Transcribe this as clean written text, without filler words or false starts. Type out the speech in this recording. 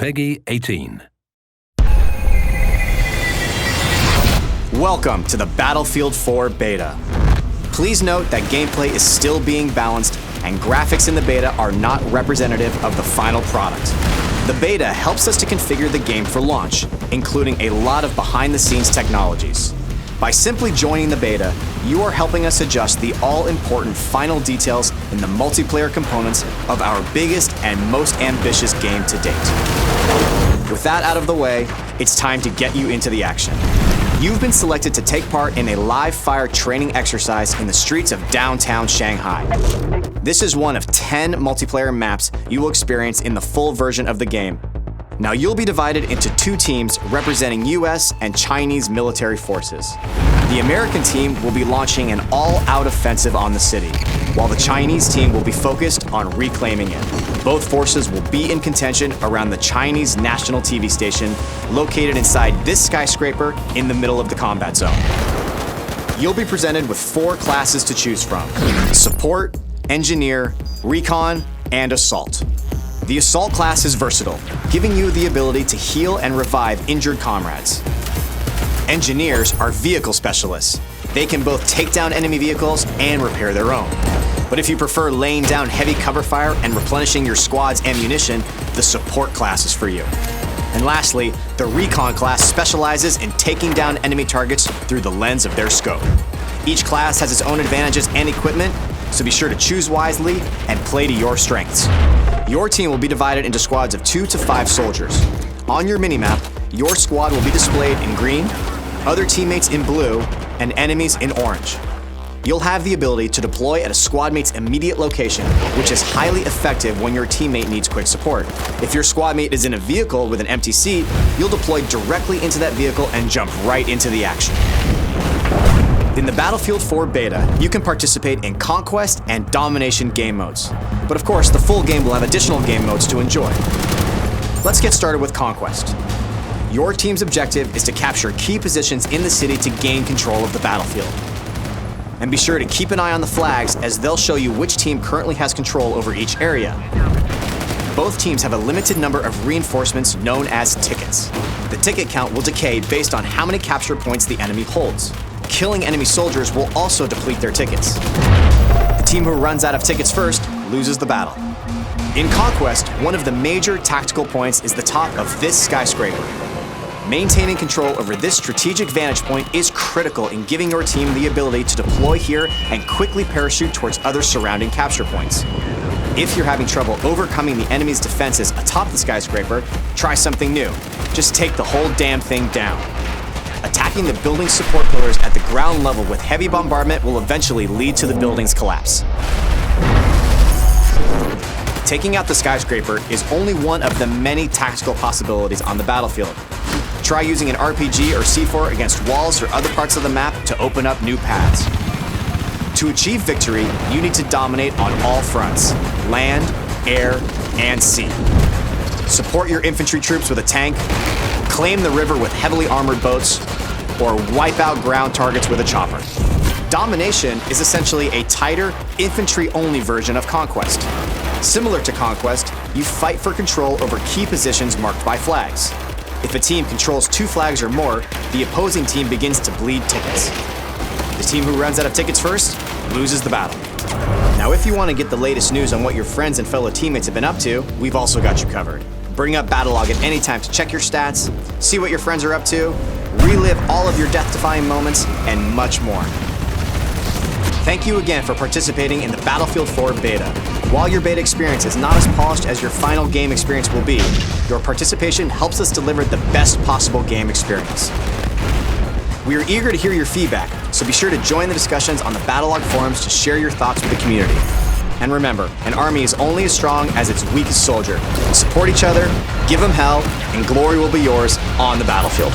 Peggy 18. Welcome to the Battlefield 4 beta. Please note that gameplay is still being balanced and graphics in the beta are not representative of the final product. The beta helps us to configure the game for launch, including a lot of behind-the-scenes technologies. By simply joining the beta, you are helping us adjust the all-important final details in the multiplayer components of our biggest and most ambitious game to date. With that out of the way, it's time to get you into the action. You've been selected to take part in a live-fire training exercise in the streets of downtown Shanghai. This is one of 10 multiplayer maps you will experience in the full version of the game. Now you'll be divided into two teams representing US and Chinese military forces. The American team will be launching an all-out offensive on the city, while the Chinese team will be focused on reclaiming it. Both forces will be in contention around the Chinese national TV station located inside this skyscraper in the middle of the combat zone. You'll be presented with 4 classes to choose from: Support, Engineer, Recon, and Assault. The Assault class is versatile, giving you the ability to heal and revive injured comrades. Engineers are vehicle specialists. They can both take down enemy vehicles and repair their own. But if you prefer laying down heavy cover fire and replenishing your squad's ammunition, the Support class is for you. And lastly, the Recon class specializes in taking down enemy targets through the lens of their scope. Each class has its own advantages and equipment, so be sure to choose wisely and play to your strengths. Your team will be divided into squads of 2 to 5 soldiers. On your minimap, your squad will be displayed in green, other teammates in blue, and enemies in orange. You'll have the ability to deploy at a squad mate's immediate location, which is highly effective when your teammate needs quick support. If your squad mate is in a vehicle with an empty seat, you'll deploy directly into that vehicle and jump right into the action. In the Battlefield 4 beta, you can participate in Conquest and Domination game modes. But of course, the full game will have additional game modes to enjoy. Let's get started with Conquest. Your team's objective is to capture key positions in the city to gain control of the battlefield. And be sure to keep an eye on the flags, as they'll show you which team currently has control over each area. Both teams have a limited number of reinforcements known as tickets. The ticket count will decay based on how many capture points the enemy holds. Killing enemy soldiers will also deplete their tickets. The team who runs out of tickets first loses the battle. In Conquest, one of the major tactical points is the top of this skyscraper. Maintaining control over this strategic vantage point is critical in giving your team the ability to deploy here and quickly parachute towards other surrounding capture points. If you're having trouble overcoming the enemy's defenses atop the skyscraper, try something new. Just take the whole damn thing down. Attacking the building's support pillars at the ground level with heavy bombardment will eventually lead to the building's collapse. Taking out the skyscraper is only one of the many tactical possibilities on the battlefield. Try using an RPG or C4 against walls or other parts of the map to open up new paths. To achieve victory, you need to dominate on all fronts: land, air, and sea. Support your infantry troops with a tank, claim the river with heavily armored boats, or wipe out ground targets with a chopper. Domination is essentially a tighter, infantry-only version of Conquest. Similar to Conquest, you fight for control over key positions marked by flags. If a team controls 2 flags or more, the opposing team begins to bleed tickets. The team who runs out of tickets first loses the battle. Now, if you want to get the latest news on what your friends and fellow teammates have been up to, we've also got you covered. Bring up Battlelog at any time to check your stats, see what your friends are up to, relive all of your death-defying moments, and much more. Thank you again for participating in the Battlefield 4 beta. While your beta experience is not as polished as your final game experience will be, your participation helps us deliver the best possible game experience. We are eager to hear your feedback, so be sure to join the discussions on the Battlelog forums to share your thoughts with the community. And remember, an army is only as strong as its weakest soldier. Support each other, give them hell, and glory will be yours on the battlefield.